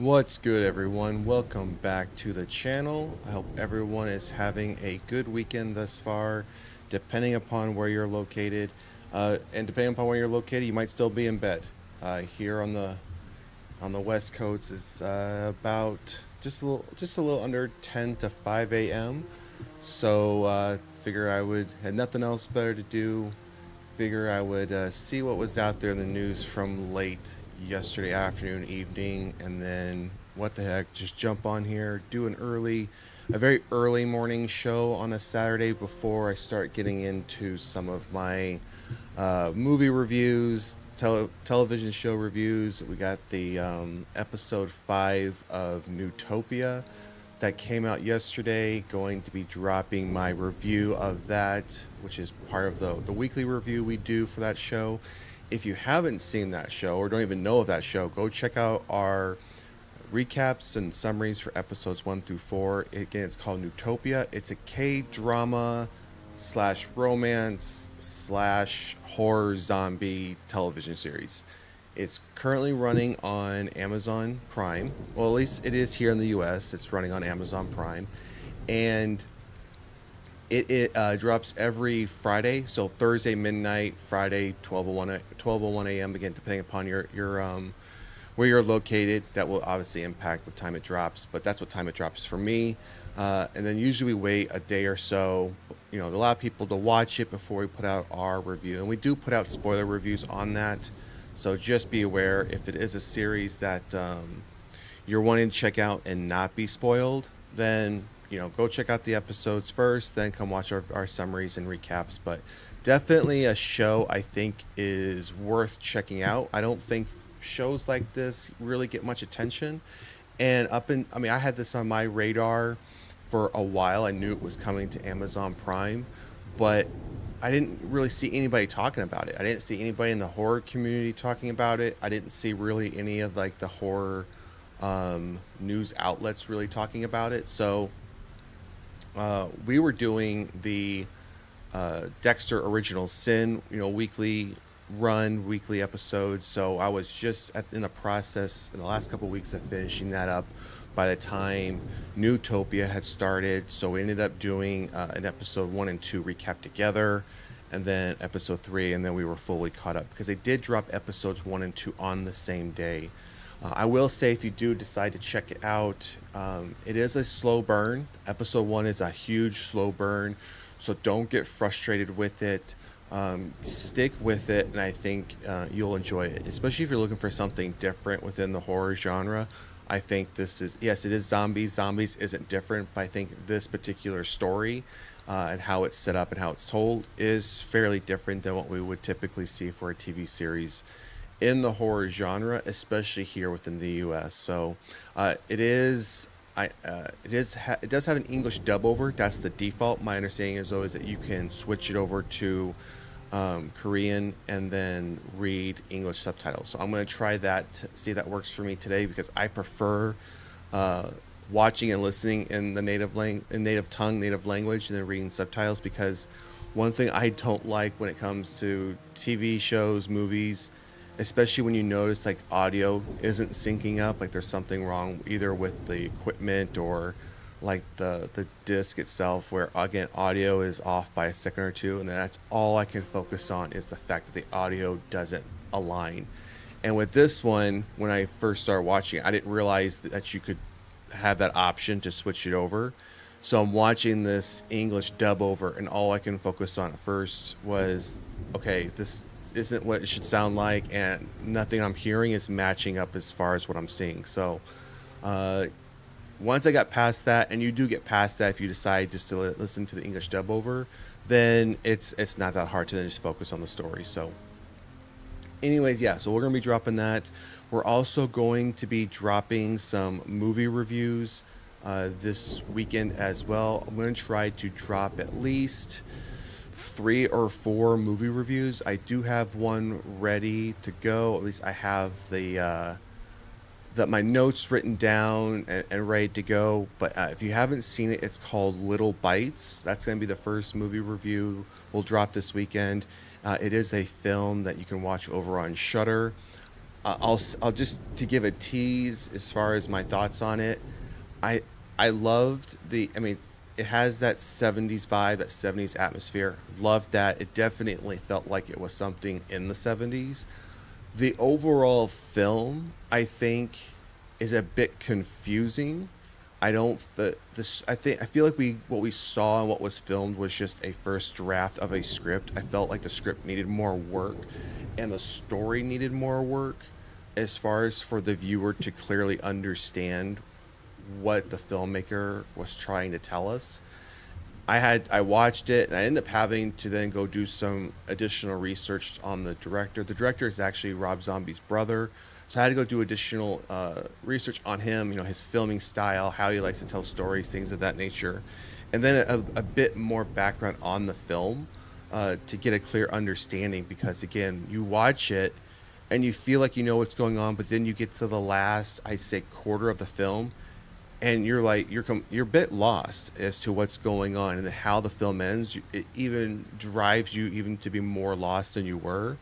What's good, everyone? Welcome back to the channel. I hope everyone is having a good weekend thus far, depending upon where you're located. And depending upon where you're located, you might still be in bed. Here on the West Coast, it's about just a little under 10 to 5 a.m. So figure I would had nothing else better to do. Figure I would see what was out there in the news from late yesterday afternoon, evening, and then what the heck, just jump on here, do a very early morning show on a Saturday before I start getting into some of my movie reviews, television show reviews. We got the episode 5 of Newtopia that came out yesterday. Going to be dropping my review of that, which is part of the weekly review we do for that show. If you haven't seen that show or don't even know of that show, go check out our recaps and summaries for episodes 1 through 4. Again, it's called Newtopia. It's a K-drama slash romance slash horror zombie television series. It's currently running on Amazon Prime. Well, at least it is here in the US. It's running on Amazon Prime. And it drops every Friday. So Thursday midnight, Friday 12:01 a.m. Again, depending upon your where you're located. That will obviously impact what time it drops, but that's what time it drops for me. And then usually we wait a day or so. You know, a lot of people to watch it before we put out our review, and we do put out spoiler reviews on that. So just be aware if it is a series that you're wanting to check out and not be spoiled, then go check out the episodes first, then come watch our summaries and recaps. But definitely a show I think is worth checking out. I don't think shows like this really get much attention. And I had this on my radar for a while. I knew it was coming to Amazon Prime, but I didn't really see anybody talking about it. I didn't see anybody in the horror community talking about it. I didn't see really any of like the horror news outlets really talking about it. So we were doing the Dexter Original Sin, weekly episodes. So I was just in the process in the last couple of weeks of finishing that up by the time Newtopia had started. So we ended up doing an episode 1 and 2 recap together, and then episode 3, and then we were fully caught up because they did drop episodes 1 and 2 on the same day. I will say, if you do decide to check it out, it is a slow burn. Episode 1 is a huge slow burn, so don't get frustrated with it. Stick with it, and I think you'll enjoy it, especially if you're looking for something different within the horror genre. I think this is, yes, it is zombies. Zombies isn't different, but I think this particular story and how it's set up and how it's told is fairly different than what we would typically see for a TV series in the horror genre, especially here within the U.S. So it does have an English dub over. That's the default. My understanding is always that you can switch it over to Korean and then read English subtitles. So I'm going to try that to see if that works for me today, because I prefer watching and listening in the native language, and then reading subtitles. Because one thing I don't like when it comes to TV shows, movies, especially when you notice like audio isn't syncing up, like there's something wrong either with the equipment or like the disc itself, where again audio is off by a second or two, and then that's all I can focus on is the fact that the audio doesn't align. And with this one, when I first started watching it, I didn't realize that you could have that option to switch it over. So I'm watching this English dub over, and all I can focus on at first was, okay, this isn't what it should sound like, and nothing I'm hearing is matching up as far as what I'm seeing. So once I got past that, and you do get past that if you decide just to listen to the English dub over, then it's not that hard to then just focus on the story. So anyways, yeah, so we're going to be dropping that. We're also going to be dropping some movie reviews this weekend as well. I'm going to try to drop at least 3 or 4 movie reviews. I do have one ready to go. At least I have my notes written down and ready to go. But if you haven't seen it, it's called Little Bites. That's going to be the first movie review we'll drop this weekend. It is a film that you can watch over on Shudder. I'll just to give a tease as far as my thoughts on it. I I loved the. I mean, it has that '70s vibe, that '70s atmosphere. Loved that. It definitely felt like it was something in the '70s. The overall film, I think, is a bit confusing. I don't. This. I think. I feel like we what we saw and what was filmed was just a first draft of a script. I felt like the script needed more work, and the story needed more work, as far as for the viewer to clearly understand what the filmmaker was trying to tell us. I watched it and I ended up having to then go do some additional research on the director. The director is actually Rob Zombie's brother, so I had to go do additional research on him. You know, his filming style, how he likes to tell stories, things of that nature, and then a bit more background on the film to get a clear understanding. Because again, you watch it and you feel like you know what's going on, but then you get to the last, I'd say, quarter of the film, and you're like you're a bit lost as to what's going on and how the film ends. It even drives you even to be more lost than you were,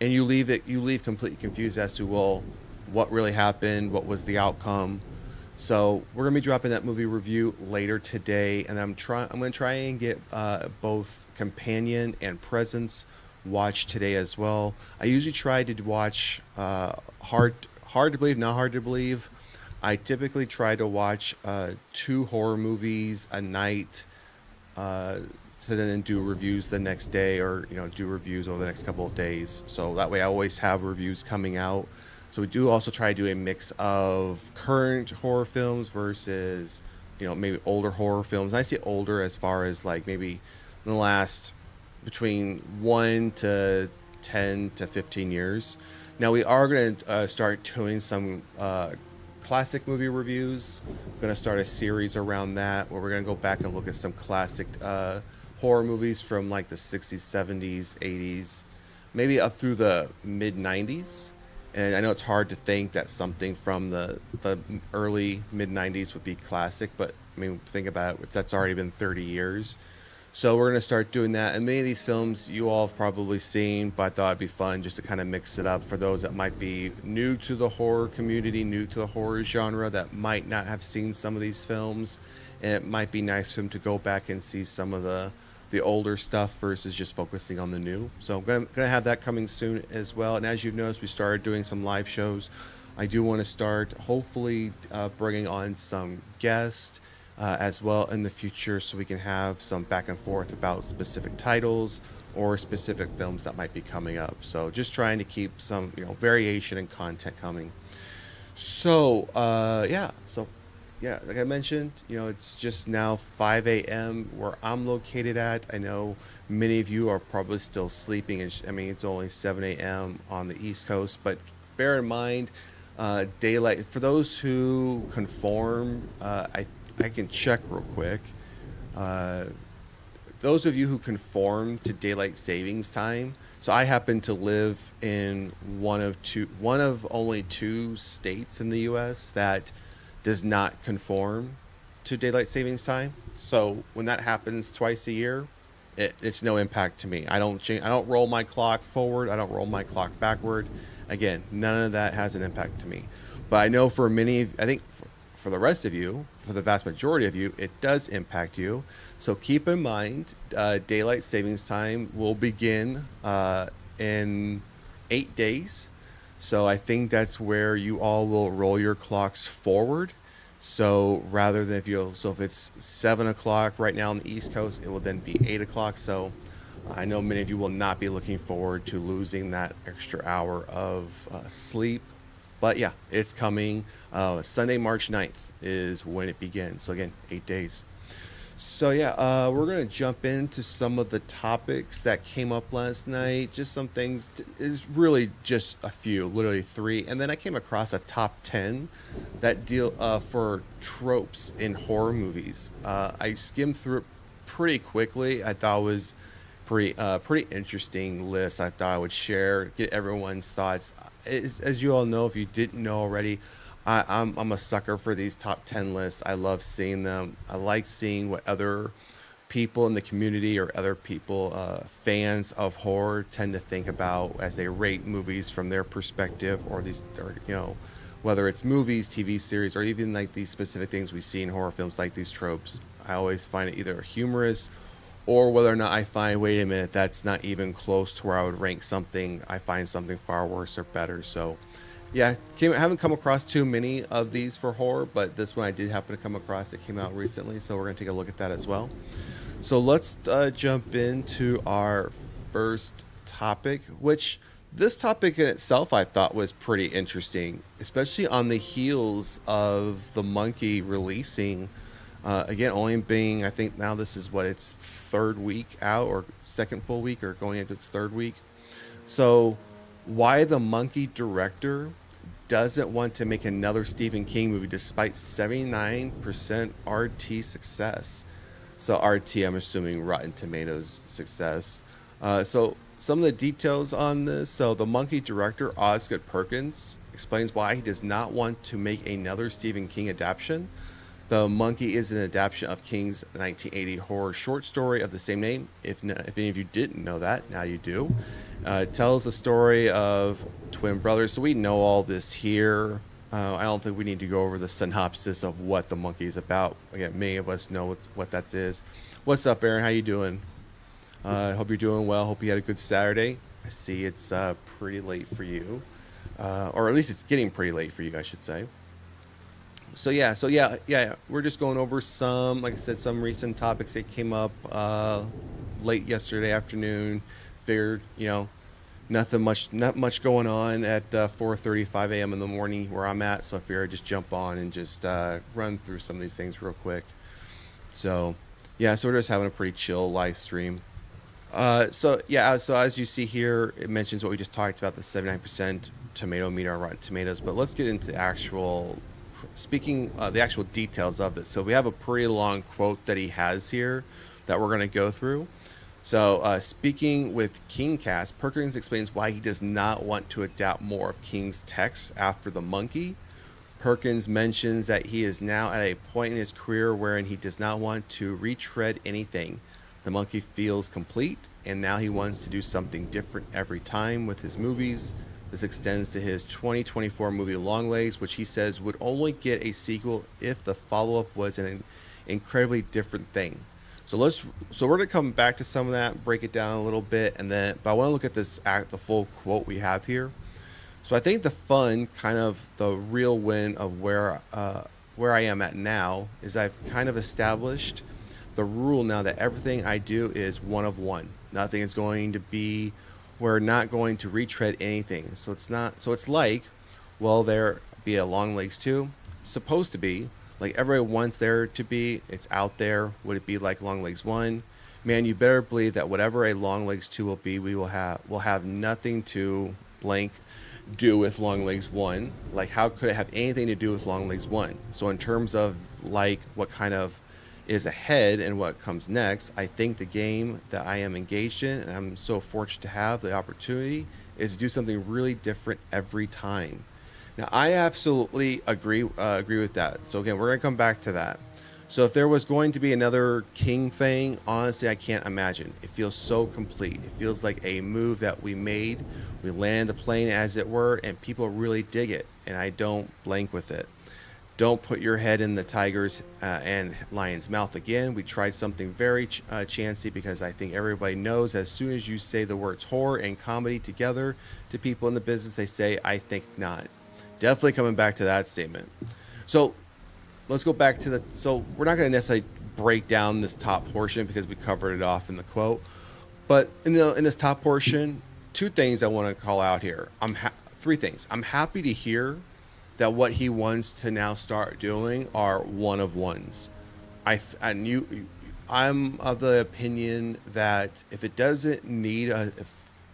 and you leave completely confused as to, well, what really happened, what was the outcome. So we're gonna be dropping that movie review later today, and I'm gonna try and get both Companion and Presence watched today as well. I usually try to watch hard to believe, not hard to believe. I typically try to watch two horror movies a night, uh, to then do reviews the next day, or do reviews over the next couple of days. So that way, I always have reviews coming out. So we do also try to do a mix of current horror films versus maybe older horror films. And I say older as far as like maybe in the last between 1 to 10 to 15 years. Now we are going to start doing some classic movie reviews. I'm going to start a series around that where we're going to go back and look at some classic horror movies from like the 60s, 70s, 80s, maybe up through the mid 90s. And I know it's hard to think that something from the early mid 90s would be classic, but I mean, think about it, that's already been 30 years. So we're going to start doing that. And many of these films you all have probably seen, but I thought it'd be fun just to kind of mix it up for those that might be new to the horror community, new to the horror genre, that might not have seen some of these films. And it might be nice for them to go back and see some of the older stuff versus just focusing on the new. So I'm gonna have that coming soon as well. And as you've noticed, we started doing some live shows. I do want to start hopefully bringing on some guests as well in the future, so we can have some back and forth about specific titles or specific films that might be coming up. So just trying to keep some variation and content coming. So yeah, like I mentioned, it's just now 5 a.m. where I'm located at. I know many of you are probably still sleeping. I mean, it's only 7 a.m. on the East Coast, but bear in mind, daylight, for those who conform, I can check real quick. Uh, those of you who conform to daylight savings time, so I happen to live in one of only two states in the U.S. that does not conform to daylight savings time. So when that happens twice a year, it's no impact to me. I don't change. I don't roll my clock forward. I don't roll my clock backward. Again, none of that has an impact to me. But I know for many, I think for the rest of you, for the vast majority of you, it does impact you. So keep in mind, daylight savings time will begin in 8 days. So I think that's where you all will roll your clocks forward. So rather than if it's 7 o'clock right now on the East Coast, it will then be 8 o'clock. So I know many of you will not be looking forward to losing that extra hour of sleep. But yeah, it's coming. Sunday, March 9th is when it begins. So again, 8 days. So yeah, we're gonna jump into some of the topics that came up last night. Just some things. Is really just a few, literally three. And then I came across a top 10 that deal for tropes in horror movies. I skimmed through it pretty quickly. I thought it was pretty interesting list. I thought I would share, get everyone's thoughts. As you all know, if you didn't know already, I'm a sucker for these top 10 lists. I love seeing them. I like seeing what other people in the community or other people, fans of horror, tend to think about as they rate movies from their perspective, or whether it's movies, TV series, or even like these specific things we see in horror films, like these tropes. I always find it either humorous, or whether or not I find, wait a minute, that's not even close to where I would rank something. I find something far worse or better. So, yeah, I haven't come across too many of these for horror, but this one I did happen to come across that came out recently. So we're going to take a look at that as well. So let's jump into our first topic, which this topic in itself I thought was pretty interesting, especially on the heels of the Monkey releasing. Again, only being, I think now this is what, its third week out, or second full week, or going into its third week. So why the Monkey director doesn't want to make another Stephen King movie despite 79% RT success. So RT, I'm assuming Rotten Tomatoes success. So some of the details on this. So the Monkey director, Osgood Perkins, explains why he does not want to make another Stephen King adaptation. The Monkey is an adaptation of King's 1980 horror short story of the same name. If any of you didn't know that, now you do. It tells the story of twin brothers. So we know all this here. I don't think we need to go over the synopsis of what the Monkey is about. Again, many of us know what that is. What's up, Aaron? How you doing? Hope you're doing well. Hope you had a good Saturday. I see it's pretty late for you. Or at least it's getting pretty late for you, I should say. So yeah, we're just going over some, like I said, some recent topics that came up late yesterday afternoon. Figured, not much going on at 4:35 a.m. in the morning where I'm at. So I figured I'd just jump on and just run through some of these things real quick. So yeah, so we're just having a pretty chill live stream. So as you see here, it mentions what we just talked about, the 79% tomato meter on Rotten Tomatoes. But let's get into the actual details of this. So we have a pretty long quote that he has here that we're going to go through. So speaking with KingCast, Perkins explains why he does not want to adapt more of King's text after The Monkey. Perkins mentions that he is now at a point in his career wherein he does not want to retread anything. The Monkey feels complete, and now he wants to do something different every time with his movies. This extends to his 2024 movie Longlegs, which he says would only get a sequel if the follow-up was an incredibly different thing. So we're going to come back to some of that, break it down a little bit, but I want to look at the full quote we have here. So I think the real win of where I am at now is I've kind of established the rule now that everything I do is one of one. Nothing is going to be, we're not going to retread anything. So it's like, well, there be a Longlegs 2, supposed to be, like everybody wants there to be, it's out there. Would it be like Longlegs 1? Man, you better believe that whatever a Longlegs 2 will be, we'll have nothing to do with Longlegs 1. Like, how could it have anything to do with Longlegs 1? So in terms of like what kind of is ahead and what comes next, I think the game that I am engaged in, and I'm so fortunate to have the opportunity, is to do something really different every time. Now, I absolutely agree with that. So again, we're going to come back to that. So if there was going to be another King thing, honestly, I can't imagine. It feels so complete. It feels like a move that we made. We landed the plane, as it were, and people really dig it. And I don't blank with it. Don't put your head in the tiger's and lion's mouth again. We tried something very chancy, because I think everybody knows as soon as you say the words horror and comedy together to people in the business, they say, I think not. Definitely coming back to that statement. So let's go back to so we're not going to necessarily break down this top portion because we covered it off in the quote. But in this top portion, two things I want to call out here. Three things. I'm happy to hear that what he wants to now start doing are one of ones. I'm of the opinion that if it doesn't need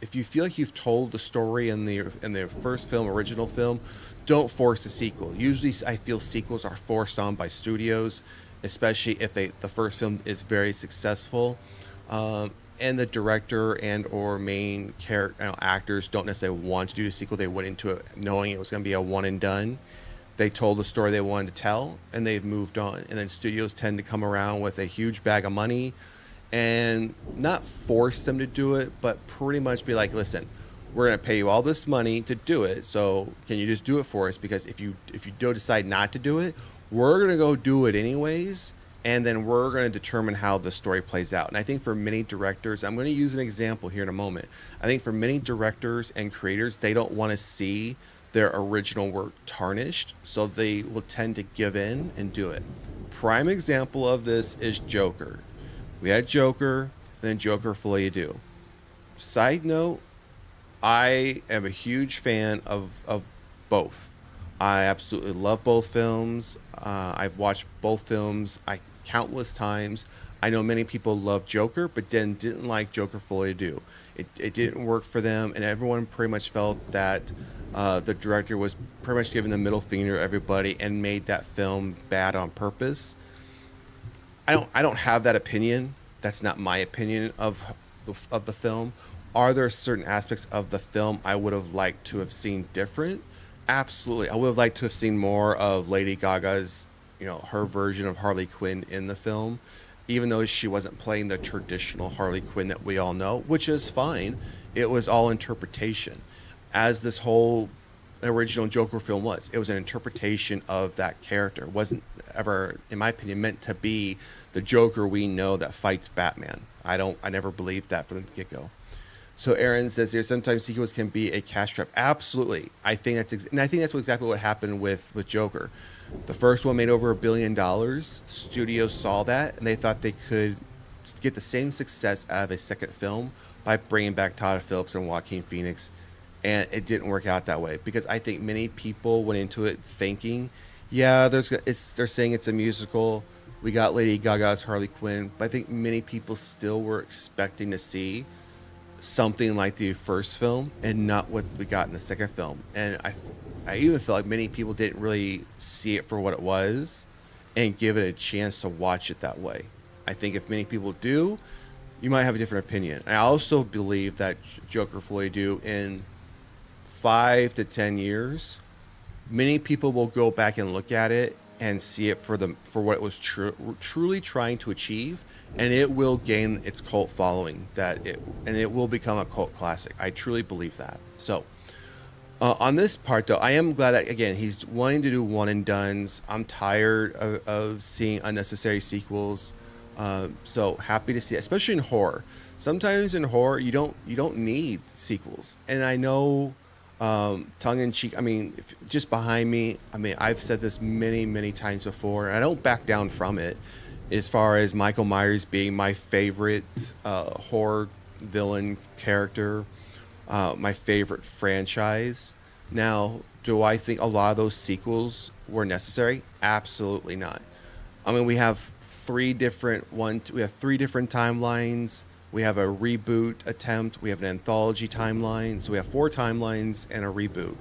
if you feel like you've told the story in the first film, original film, don't force a sequel. Usually, I feel sequels are forced on by studios, especially if the first film is very successful, and the director and or main character actors don't necessarily want to do a sequel. They went into it knowing it was going to be a one and done. They told the story they wanted to tell, and they've moved on. And then studios tend to come around with a huge bag of money and not force them to do it, but pretty much be like, listen, we're going to pay you all this money to do it. So can you just do it for us? Because if you do decide not to do it, we're going to go do it anyways. And then we're going to determine how the story plays out. And I think for many directors, I'm going to use an example here in a moment. I think for many directors and creators, they don't want to see their original work tarnished. So they will tend to give in and do it. Prime example of this is Joker. We had Joker, then Joker Fully Do. Side note, I am a huge fan of both. I absolutely love both films. I've watched both films countless times. I know many people love Joker, but then didn't like Joker Fully Do. It didn't work for them, and everyone pretty much felt that the director was pretty much giving the middle finger to everybody and made that film bad on purpose. I don't have that opinion. That's not my opinion of the film. Are there certain aspects of the film I would have liked to have seen different? Absolutely. I would have liked to have seen more of Lady Gaga's, her version of Harley Quinn in the film, even though she wasn't playing the traditional Harley Quinn that we all know, which is fine. It was all interpretation, as this whole original Joker film was. It was an interpretation of that character. It wasn't ever, in my opinion, meant to be the Joker we know that fights Batman. I never believed that from the get-go. So Aaron says here, sometimes sequels can be a cash trap. Absolutely. I think that's exactly what happened with Joker. The first one made over $1 billion. Studios saw that, and they thought they could get the same success out of a second film by bringing back Todd Phillips and Joaquin Phoenix. And it didn't work out that way, because I think many people went into it thinking, yeah, they're saying it's a musical. We got Lady Gaga's Harley Quinn, but I think many people still were expecting to see something like the first film and not what we got in the second film. And I even feel like many people didn't really see it for what it was and give it a chance to watch it that way. I think if many people do, you might have a different opinion. I also believe that Joker Fully Do, in 5 to 10 years, many people will go back and look at it and see it for what it was truly trying to achieve, and it will gain its cult following, and it will become a cult classic. I truly believe that. So on this part, though, I am glad that, again, he's wanting to do one and dones. I'm tired of seeing unnecessary sequels. So happy to see it, especially in horror. Sometimes in horror, you don't need sequels. And I know, tongue in cheek, just behind me, I've said this many, many times before, and I don't back down from it, as far as Michael Myers being my favorite horror villain character, my favorite franchise. Now, do I think a lot of those sequels were necessary? Absolutely not. We have three different timelines. We have a reboot attempt. We have an anthology timeline. So we have 4 timelines and a reboot.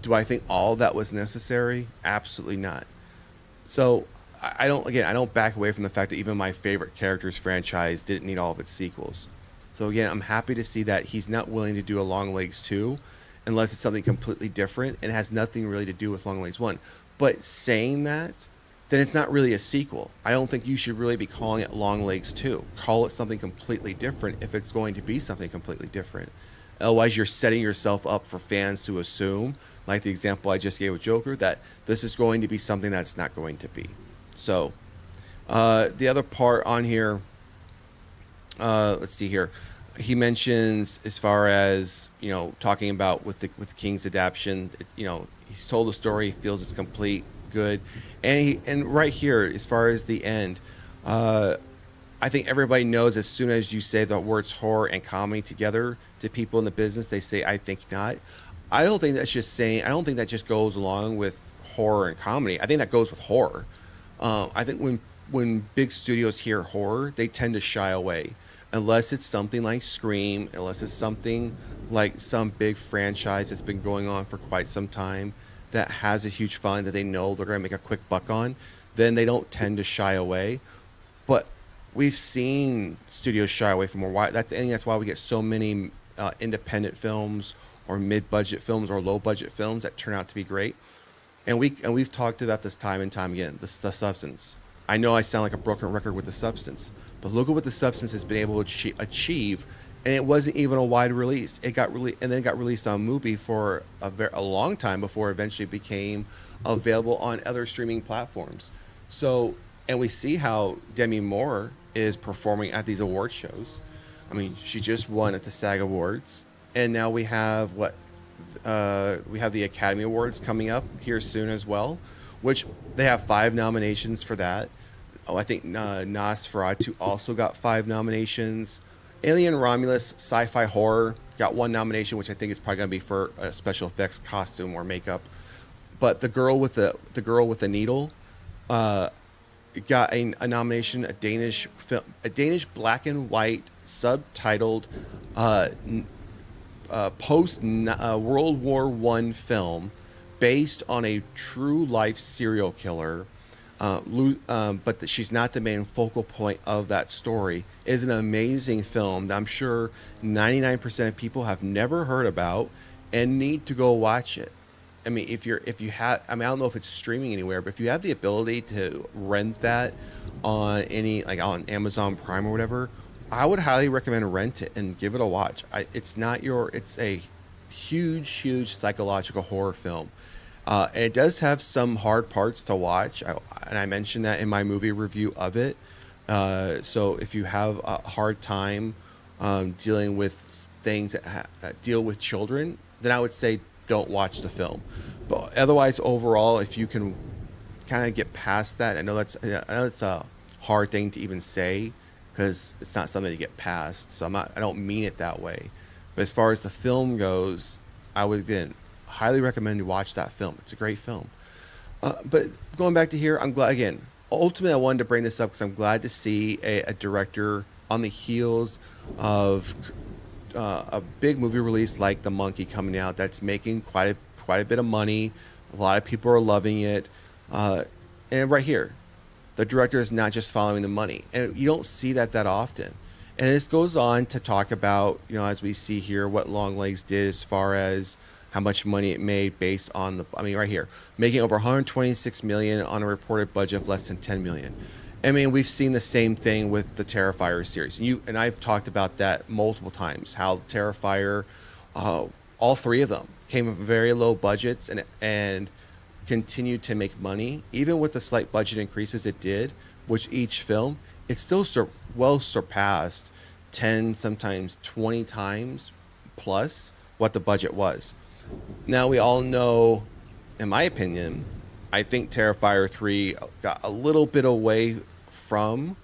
Do I think all of that was necessary? Absolutely not. So I don't back away from the fact that even my favorite character's franchise didn't need all of its sequels. So again, I'm happy to see that he's not willing to do a Longlegs 2 unless it's something completely different and has nothing really to do with Longlegs 1. But saying that, then it's not really a sequel. I don't think you should really be calling it Longlegs 2. Call it something completely different if it's going to be something completely different. Otherwise, you're setting yourself up for fans to assume, like the example I just gave with Joker, that this is going to be something that's not going to be. So, the other part on here, let's see here. He mentions, as far as, talking about with the King's adaptation, he's told the story, he feels it's complete, good. And right here, as far as the end, I think everybody knows, as soon as you say the words horror and comedy together to people in the business, they say, I think not. I don't think that just goes along with horror and comedy. I think that goes with horror. I think when big studios hear horror, they tend to shy away, unless it's something like Scream, unless it's something like some big franchise that's been going on for quite some time, that has a huge fund that they know they're going to make a quick buck on. Then they don't tend to shy away. But we've seen studios shy away from more. I think that's why we get so many independent films or mid-budget films or low-budget films that turn out to be great. And we've talked about this time and time again. The substance. I know I sound like a broken record with The Substance, but look at what The Substance has been able to achieve, and it wasn't even a wide release. It got and then it got released on Mubi for a long time before it eventually became available on other streaming platforms. So, and we see how Demi Moore is performing at these award shows. I mean, she just won at the SAG Awards, and now we have we have the Academy Awards coming up here soon as well, which they have 5 nominations for that. Oh, I think Nosferatu also got 5 nominations. Alien Romulus sci-fi horror got 1 nomination, which I think is probably going to be for a special effects costume or makeup. But the girl with the needle got a nomination. A Danish film, a Danish black and white subtitled post World War One film based on a true life serial killer. But she's not the main focal point of that story. It is an amazing film that I'm sure 99% of people have never heard about and need to go watch it. I mean, if you have, I mean, I don't know if it's streaming anywhere, but if you have the ability to rent that on on Amazon Prime or whatever, I would highly recommend rent it and give it a watch. It's a huge psychological horror film. And it does have some hard parts to watch, and I mentioned that in my movie review of it. So if you have a hard time dealing with things that deal with children, then I would say don't watch the film. But otherwise, overall, if you can kind of get past that, I know it's a hard thing to even say because it's not something to get past. So I don't mean it that way. But as far as the film goes, I would again highly recommend you watch that film. It's a great film. But going back to here, I'm glad again. Ultimately, I wanted to bring this up because I'm glad to see a director on the heels of a big movie release like The Monkey coming out that's making quite a bit of money. A lot of people are loving it. And right here, the director is not just following the money, and you don't see that often. And this goes on to talk about, as we see here, what Longlegs did as far as how much money it made based on right here, making over 126 million on a reported budget of less than 10 million. I mean, we've seen the same thing with the Terrifier series. And I've talked about that multiple times, how Terrifier, all 3 of them came with very low budgets and continued to make money. Even with the slight budget increases it did, which each film, it still well surpassed 10, sometimes 20 times plus what the budget was. Now we all know, in my opinion, I think Terrifier 3 got a little bit away from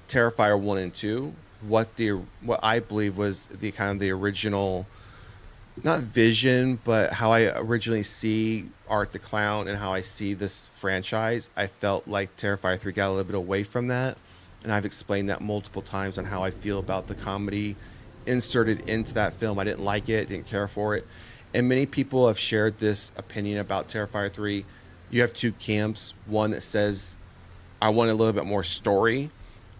Terrifier 1 and 2, what I believe was the kind of the original, not vision, but how I originally see Art the Clown and how I see this franchise. I felt like Terrifier 3 got a little bit away from that, and I've explained that multiple times on how I feel about the comedy inserted into that film. I didn't like it, didn't care for it. And many people have shared this opinion about Terrifier 3. You have 2 camps. One that says, I want a little bit more story.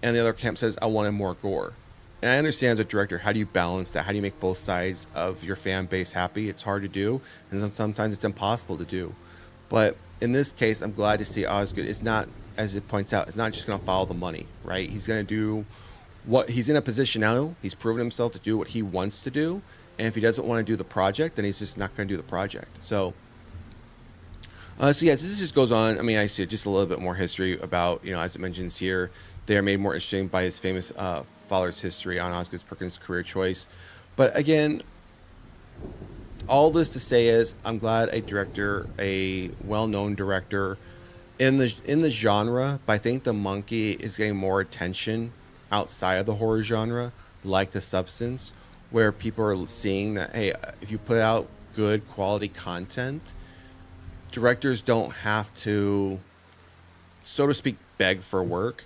And the other camp says, I wanted more gore. And I understand as a director, how do you balance that? How do you make both sides of your fan base happy? It's hard to do. And sometimes it's impossible to do. But in this case, I'm glad to see Osgood. It's not, as it points out, it's not just going to follow the money, right? He's going to do what he's in a position now. He's proven himself to do what he wants to do. And if he doesn't want to do the project, then he's just not going to do the project. So yes, this just goes on. I mean, I see just a little bit more history about, as it mentions here, they are made more interesting by his famous father's history on Osgood Perkins' career choice. But again, all this to say is I'm glad a well-known director in the genre, but I think The Monkey is getting more attention outside of the horror genre, like The Substance, where people are seeing that, hey, if you put out good quality content, directors don't have to, so to speak, beg for work.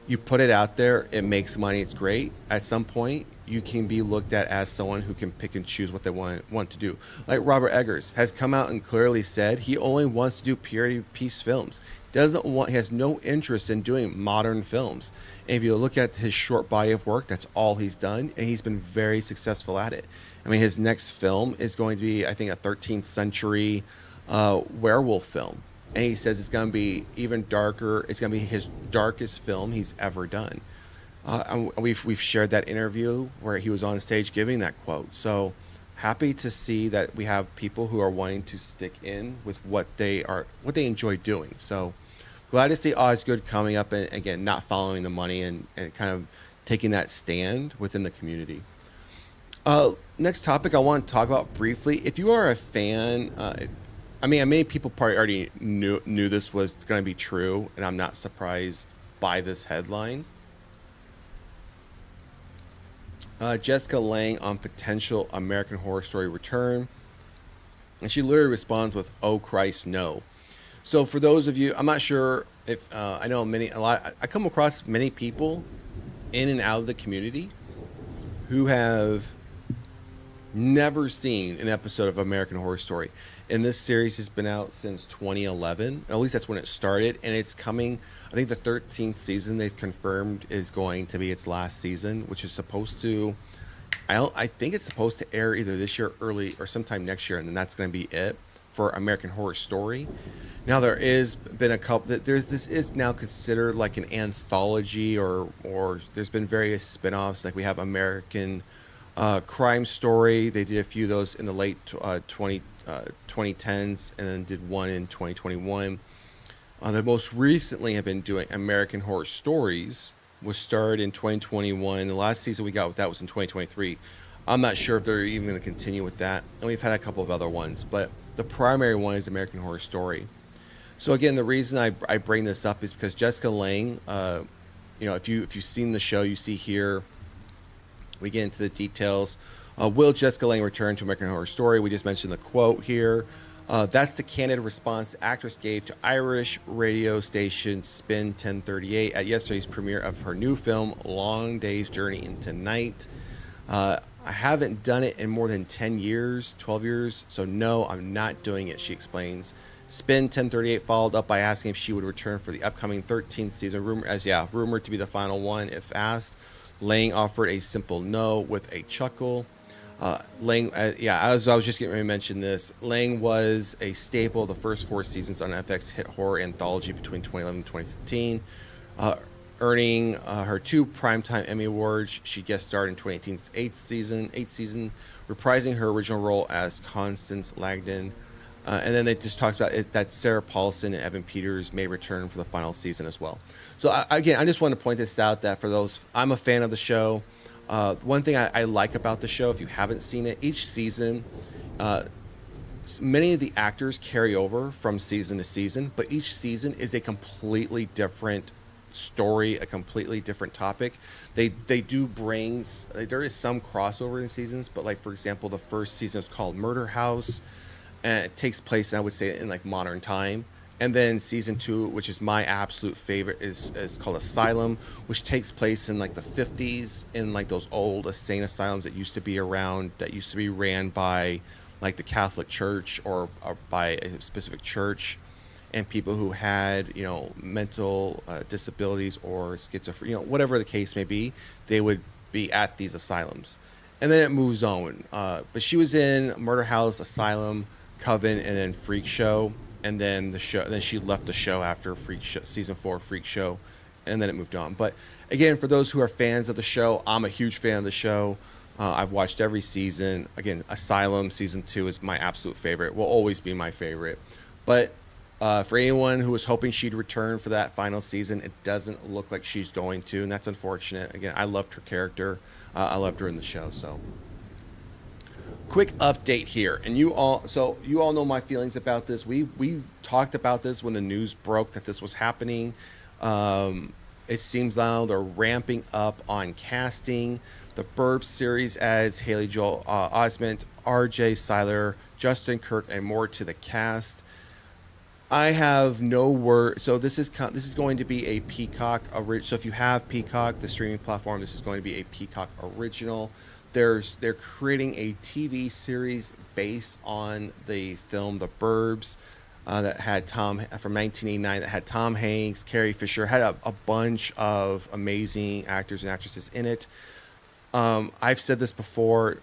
You put it out there, it makes money, it's great. At some point, you can be looked at as someone who can pick and choose what they want to do. Like Robert Eggers has come out and clearly said he only wants to do period piece films. He has no interest in doing modern films. And if you look at his short body of work, that's all he's done, and he's been very successful at it. I mean, his next film is going to be, I think, a 13th century werewolf film. and he says it's going to be even darker. It's going to be his darkest film he's ever done. And we've shared that interview where he was on stage giving that quote. So happy to see that we have people who are wanting to stick in with what they enjoy doing. So glad to see Osgood coming up and again not following the money and kind of taking that stand within the community. Next topic I want to talk about briefly. If you are a fan, I mean, many people probably already knew this was going to be true, and I'm not surprised by this headline. Jessica Lange on potential American Horror Story return, and she literally responds with "Oh Christ, no." So for those of you, I'm not sure if I know I come across many people in and out of the community who have never seen an episode of American Horror Story. And this series has been out since 2011. At least that's when it started. And it's coming, I think the 13th season they've confirmed is going to be its last season, which is supposed to, I think it's supposed to air either this year early or sometime next year. And then that's going to be it for American Horror Story. Now there is been a couple, this is now considered like an anthology or there's been various spin-offs. Like we have American Crime Story. They did a few of those in the late 2010s and then did one in 2021. They most recently have been doing American Horror Stories, was started in 2021. The last season we got with that was in 2023. I'm not sure if they're even going to continue with that. And we've had a couple of other ones, but the primary one is American Horror Story. So again, the reason I bring this up is because Jessica Lange, if you've seen the show, you see here, we get into the details. Will Jessica Lange return to American Horror Story? We just mentioned the quote here. That's the candid response the actress gave to Irish radio station Spin 1038 at yesterday's premiere of her new film, Long Day's Journey into Night. I haven't done it in more than 10 years, 12 years, so no, I'm not doing it, she explains. Spin 1038 followed up by asking if she would return for the upcoming 13th season, rumored to be the final one if asked. Lange offered a simple no with a chuckle. Lange, as I was just getting ready to mention this, Lange was a staple of the first 4 seasons on FX hit horror anthology between 2011 and 2015, earning her 2 Primetime Emmy Awards. She guest starred in 2018's 8th season, reprising her original role as Constance Langdon. And then it just talks about it, that Sarah Paulson and Evan Peters may return for the final season as well. So I just want to point this out that for those, I'm a fan of the show. One thing I like about the show, if you haven't seen it, each season, many of the actors carry over from season to season, but each season is a completely different story, a completely different topic. They do bring, there is some crossover in seasons, but like for example, the first season is called Murder House, and it takes place, I would say, in like modern time. And then season 2, which is my absolute favorite, is called Asylum, which takes place in like the 50s in like those old insane asylums that used to be around, that used to be ran by like the Catholic Church or by a specific church, and people who had mental disabilities or schizophrenia, whatever the case may be, they would be at these asylums. And then it moves on. But she was in Murder House, Asylum, Coven, and then Freak Show. And then then she left the show after Freak Show, season 4 Freak Show, and then it moved on. But again, for those who are fans of the show, I'm a huge fan of the show. I've watched every season. Again, Asylum season 2 is my absolute favorite. Will always be my favorite. But for anyone who was hoping she'd return for that final season, it doesn't look like she's going to, and that's unfortunate. Again, I loved her character. I loved her in the show. So quick update here, and you all know my feelings about this. We talked about this when the news broke that this was happening. It seems now they're ramping up on casting. The Burbs series adds Haley Joel Osment, R.J. Seiler, Justin Kirk, and more to the cast. I have no word. So this is going to be a Peacock original. So if you have Peacock, the streaming platform, this is going to be a Peacock original. They're creating a TV series based on the film The Burbs that had from 1989, that had Tom Hanks, Carrie Fisher, had a bunch of amazing actors and actresses in it. I've said this before.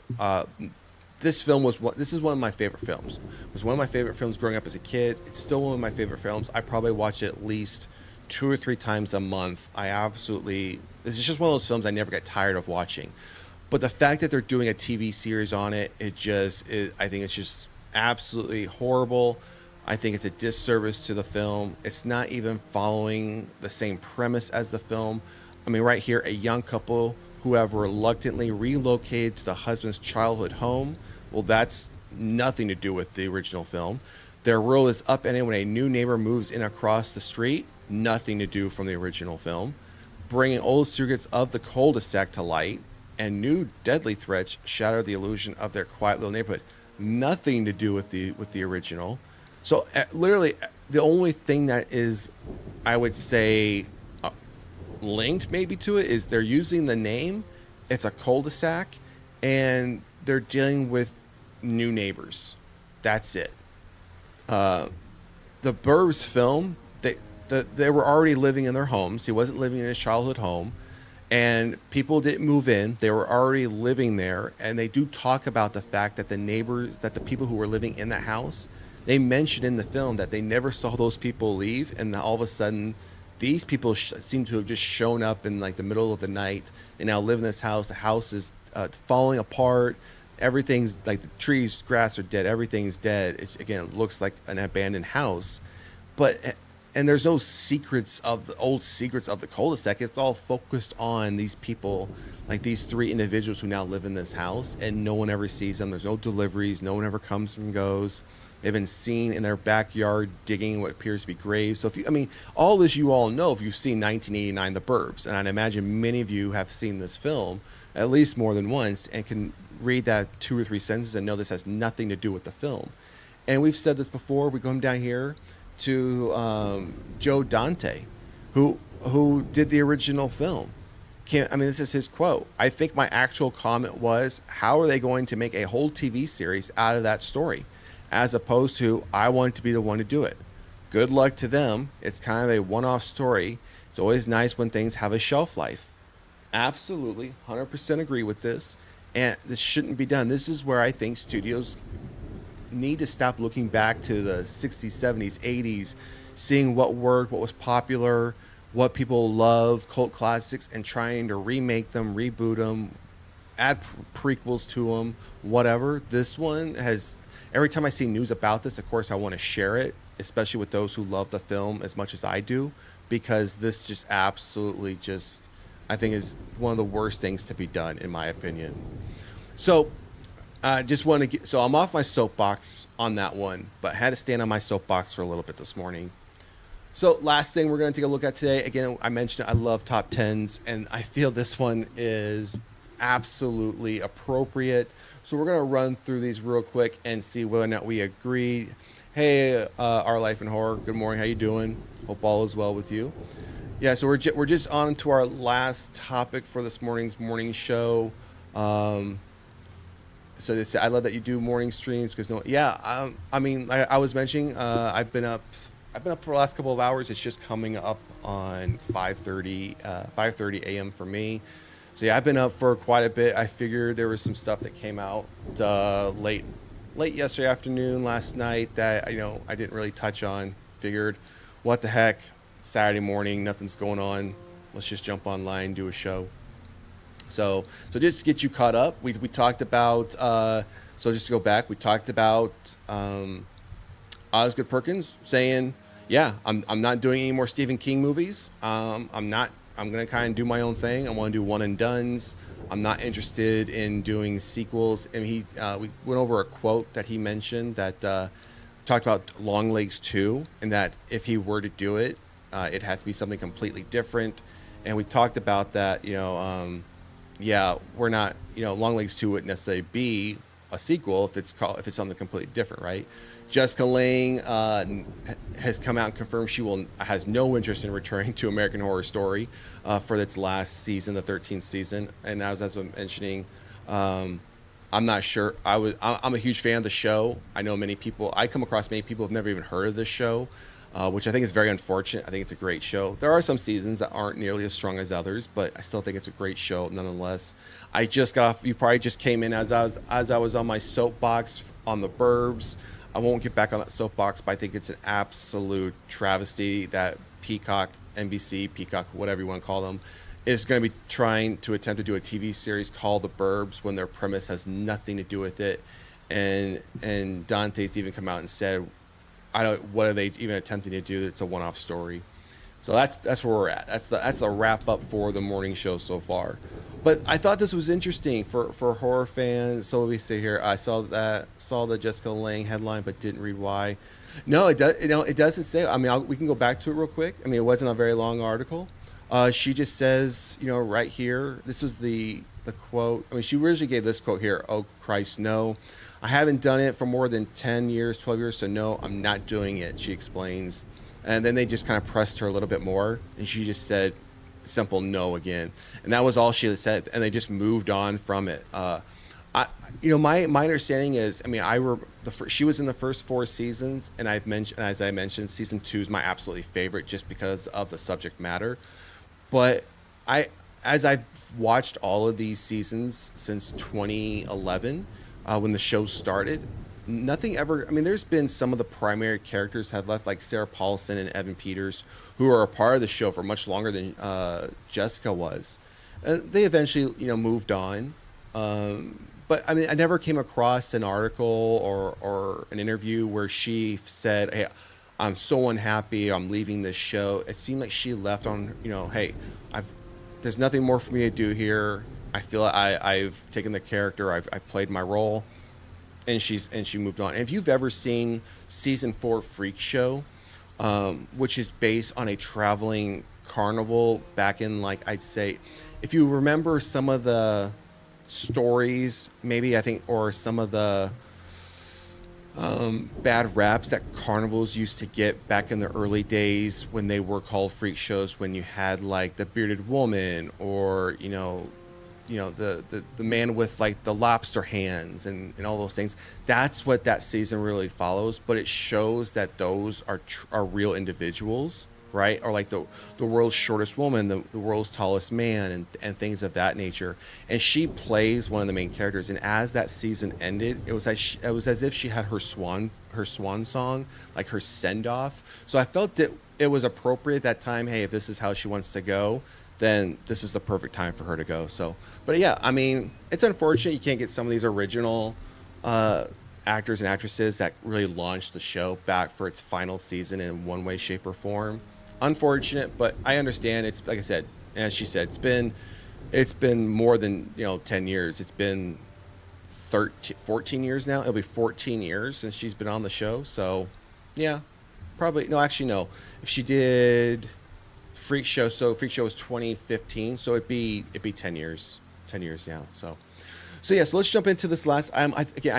this film was what this is one of my favorite films. It was one of my favorite films growing up as a kid. It's still one of my favorite films. I probably watch it at least 2 or 3 times a month. This is just one of those films I never get tired of watching. But the fact that they're doing a TV series on it, I think it's just absolutely horrible. I think it's a disservice to the film. It's not even following the same premise as the film. I mean, right here, a young couple who have reluctantly relocated to the husband's childhood home. Well, that's nothing to do with the original film. Their world is upended when a new neighbor moves in across the street. Nothing to do from the original film. Bringing old secrets of the cul-de-sac to light, and new deadly threats shatter the illusion of their quiet little neighborhood. Nothing to do with the original. So literally, the only thing that is, I would say, linked maybe to it is they're using the name. It's a cul-de-sac, and they're dealing with new neighbors. That's it. The Burbs film, they were already living in their homes. He wasn't living in his childhood home, and people didn't move in. They were already living there, and they do talk about the fact that the people who were living in that house, they mentioned in the film that they never saw those people leave, and all of a sudden, these people seem to have just shown up in like the middle of the night. They now live in this house. The house is falling apart. Everything's like the trees, grass are dead. Everything's dead. It looks like an abandoned house, and there's no old secrets of the cul-de-sac. It's all focused on these people, like these 3 individuals who now live in this house, and no one ever sees them. There's no deliveries. No one ever comes and goes. They've been seen in their backyard digging what appears to be graves. So all this you all know if you've seen 1989 The Burbs, and I'd imagine many of you have seen this film at least more than once and can read that 2 or 3 sentences and know this has nothing to do with the film. And we've said this before. We come down here to Joe Dante, who did the original film. This is his quote. I think my actual comment was, how are they going to make a whole TV series out of that story? As opposed to, I want to be the one to do it. Good luck to them. It's kind of a one-off story. It's always nice when things have a shelf life. Absolutely, 100% agree with this. And this shouldn't be done. This is where I think studios need to stop looking back to the 60s, 70s, 80s, seeing what worked, what was popular, what people love, cult classics, and trying to remake them, reboot them, add prequels to them, whatever. This one has... Every time I see news about this, of course, I want to share it, especially with those who love the film as much as I do, because this just absolutely I think is one of the worst things to be done, in my opinion. So so I'm off my soapbox on that one, but I had to stand on my soapbox for a little bit this morning. So last thing we're going to take a look at today, again, I mentioned I love top 10s, and I feel this one is absolutely appropriate. So we're going to run through these real quick and see whether or not we agree. Hey, Our Life in Horror, good morning. How you doing? Hope all is well with you. Yeah, so we're just on to our last topic for this morning's morning show. I love that you do morning streams because I was mentioning, I've been up for the last couple of hours. It's just coming up on 5:30 a.m. for me. So yeah, I've been up for quite a bit. I figured there was some stuff that came out late yesterday afternoon, last night that I didn't really touch on. Figured, what the heck, Saturday morning, nothing's going on. Let's just jump online, do a show. So just to get you caught up, we talked about. So just to go back, we talked about Osgood Perkins saying, "Yeah, I'm not doing any more Stephen King movies. I'm going to kind of do my own thing. I want to do one and dones. I'm not interested in doing sequels." And we went over a quote that he mentioned that talked about Longlegs 2, and that if he were to do it, it had to be something completely different. And we talked about that, we're not, Longlegs 2 wouldn't necessarily be a sequel if it's something completely different, right? Jessica Lange has come out and confirmed she has no interest in returning to American Horror Story for its last season, the 13th season. And as I was mentioning, I'm not sure. I'm a huge fan of the show. I know I come across many people who've never even heard of this show. which I think is very unfortunate. I think it's a great show. There are some seasons that aren't nearly as strong as others, but I still think it's a great show nonetheless. I just got off. You probably just came in as I was on my soapbox on the Burbs. I won't get back on that soapbox, but I think it's an absolute travesty that Peacock, NBC, Peacock, whatever you want to call them, is going to be trying to attempt to do a TV series called The Burbs when their premise has nothing to do with it. And Dante's even come out and said, I don't. What are they even attempting to do? It's a one-off story. So that's where we're at. That's the wrap up for the morning show so far. But I thought this was interesting for horror fans. So what we say here, I saw the Jessica Lange headline, but didn't read why. No, it does. It doesn't say. I mean, we can go back to it real quick. I mean, it wasn't a very long article. She just says, right here. This was the quote. I mean, she originally gave this quote here. Oh Christ, no. I haven't done it for more than 10 years, 12 years, so no, I'm not doing it, she explains. And then they just kind of pressed her a little bit more, and she just said simple no again. And that was all she had said, and they just moved on from it. My understanding is, I mean, she was in the first 4 seasons, and as I mentioned, season 2 is my absolutely favorite just because of the subject matter. But as I've watched all of these seasons since 2011, when the show started, nothing ever. I mean, there's been some of the primary characters had left, like Sarah Paulson and Evan Peters, who are a part of the show for much longer than Jessica was. They eventually, moved on. But I mean, I never came across an article or an interview where she said, "Hey, I'm so unhappy. I'm leaving this show." It seemed like she left on, "Hey, there's nothing more for me to do here. I feel I've taken the character. I've played my role," and she moved on. And if you've ever seen season 4 Freak Show, which is based on a traveling carnival back in, like, I'd say, if you remember some of the stories, maybe I think, or some of the bad raps that carnivals used to get back in the early days when they were called freak shows, when you had like the bearded woman, or the man with like the lobster hands and all those things. That's what that season really follows, but it shows that those are real individuals, right? Or like the world's shortest woman, the world's tallest man, and things of that nature. And she plays one of the main characters. And as that season ended, it was as if she had her swan song, like her send off. So I felt it was appropriate at that time. Hey, if this is how she wants to go, then this is the perfect time for her to go. So, but yeah, I mean, it's unfortunate you can't get some of these original actors and actresses that really launched the show back for its final season in one way, shape, or form. Unfortunate, but I understand. It's like I said, as she said, it's been more than 10 years. It's been 14 years now. It'll be 14 years since she's been on the show. So yeah, probably no. Actually, no. If she did Freak Show, so Freak Show was 2015, so it'd be 10 years. 10 years now. So yeah, so let's jump into this last. I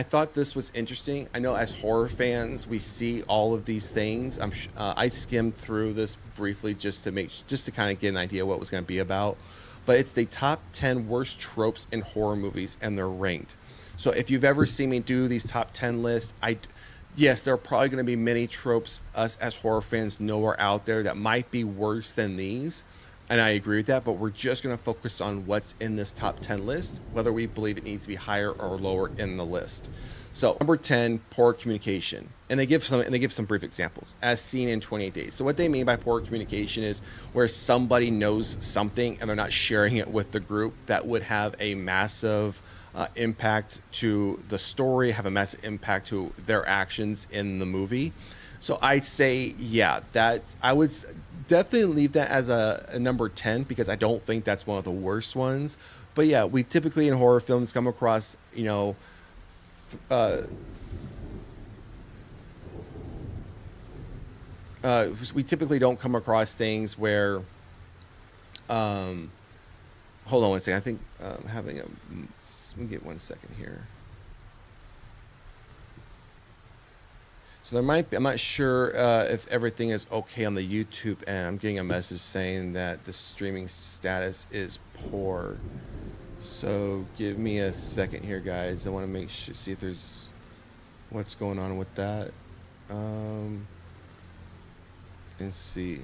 thought this was interesting. I know as horror fans, we see all of these things. I skimmed through this briefly just to kind of get an idea what it was going to be about. But it's the top 10 worst tropes in horror movies, and they're ranked. So if you've ever seen me do these top 10 lists, yes, there are probably going to be many tropes us as horror fans know are out there that might be worse than these. And I agree with that, but we're just going to focus on what's in this top 10 list, whether we believe it needs to be higher or lower in the list. So number 10, poor communication. And they give some brief examples, as seen in 28 Days. So what they mean by poor communication is where somebody knows something and they're not sharing it with the group. That would have a massive impact to the story, have a massive impact to their actions in the movie. So I'd say, yeah, that I would definitely leave that as a number 10, because I don't think that's one of the worst ones. But yeah, we typically in horror films come across, we typically don't come across things where, hold on one second. I think let me get 1 second here. So there might be, I'm not sure if everything is okay on the YouTube end. I'm getting a message saying that the streaming status is poor. So give me a second here, guys. I want to see if there's what's going on with that. and see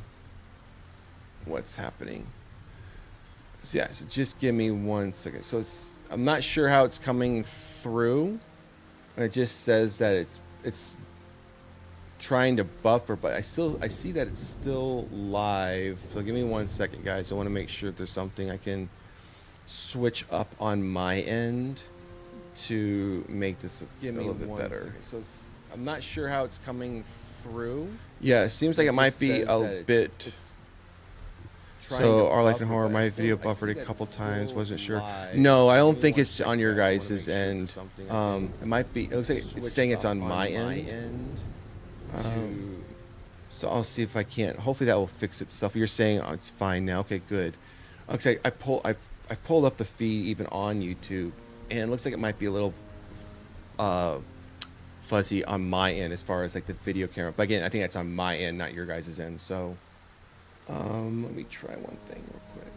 what's happening. So yeah, so just give me 1 second. So I'm not sure how it's coming through. It just says that it's trying to buffer, but I see that it's still live. So give me 1 second, guys. I want to make sure if there's something I can switch up on my end to make this a little bit better. Second. So I'm not sure how it's coming through. Yeah, it seems like it might be a bit. So Our Life in Horror, my video buffered a couple times. Wasn't sure. No, I don't think it's on your guys' end. It might be. It looks like it's saying it's on my end. So I'll see if I can't. Hopefully that will fix itself. You're saying it's fine now. Okay, good. Okay, I pulled up the feed even on YouTube, and it looks like it might be a little fuzzy on my end as far as like the video camera. But again, I think that's on my end, not your guys' end. So let me try one thing real quick.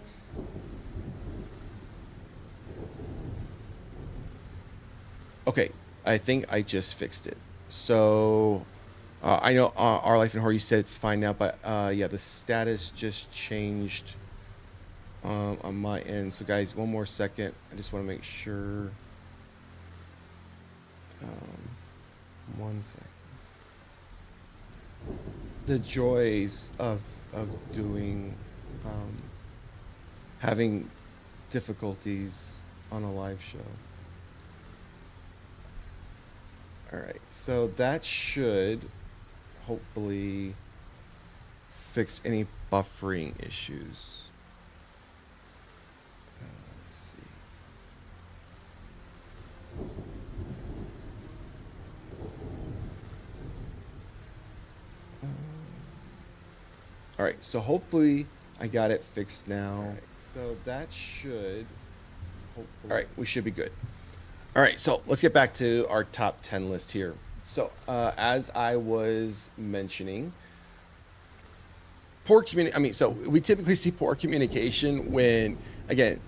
Okay, I think I just fixed it. So I know Our Life in Horror, you said it's fine now, but yeah, the status just changed on my end. So guys, one more second. I just want to make sure. 1 second. The joys of doing having difficulties on a live show. All right, so that should hopefully fix any buffering issues. Let's see. All right, so hopefully I got it fixed now. All right, so that should hopefully. All right, we should be good. All right, so let's get back to our top 10 list here. So as I was mentioning, so we typically see poor communication when, again,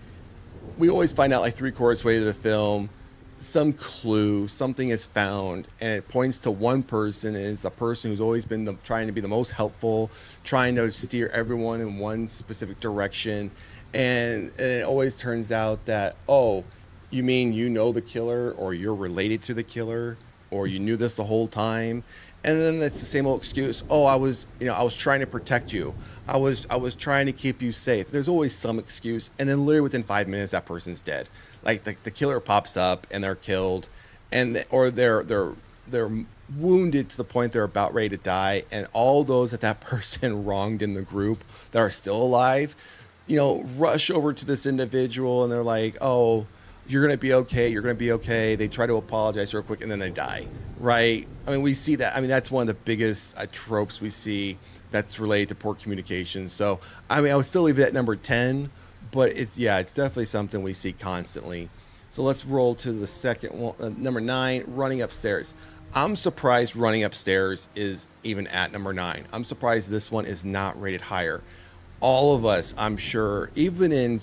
we always find out like 3/4 way to the film, some clue, something is found, and it points to one person, and is the person who's always been trying to be the most helpful, trying to steer everyone in one specific direction, and it always turns out that, oh, you mean you know the killer, or you're related to the killer, or you knew this the whole time. And then it's the same old excuse. Oh, I was trying to protect you. I was trying to keep you safe. There's always some excuse, and then literally within 5 minutes, that person's dead. Like the killer pops up and they're killed, or they're wounded to the point they're about ready to die, and all those that person wronged in the group that are still alive, rush over to this individual, and they're like, oh, you're going to be okay. You're going to be okay. They try to apologize real quick, and then they die, right? I mean, we see that. I mean, that's one of the biggest tropes we see that's related to poor communication. So, I mean, I would still leave it at number 10, but it's definitely something we see constantly. So let's roll to the second one, number 9, running upstairs. I'm surprised running upstairs is even at number 9. I'm surprised this one is not rated higher. All of us, I'm sure, even in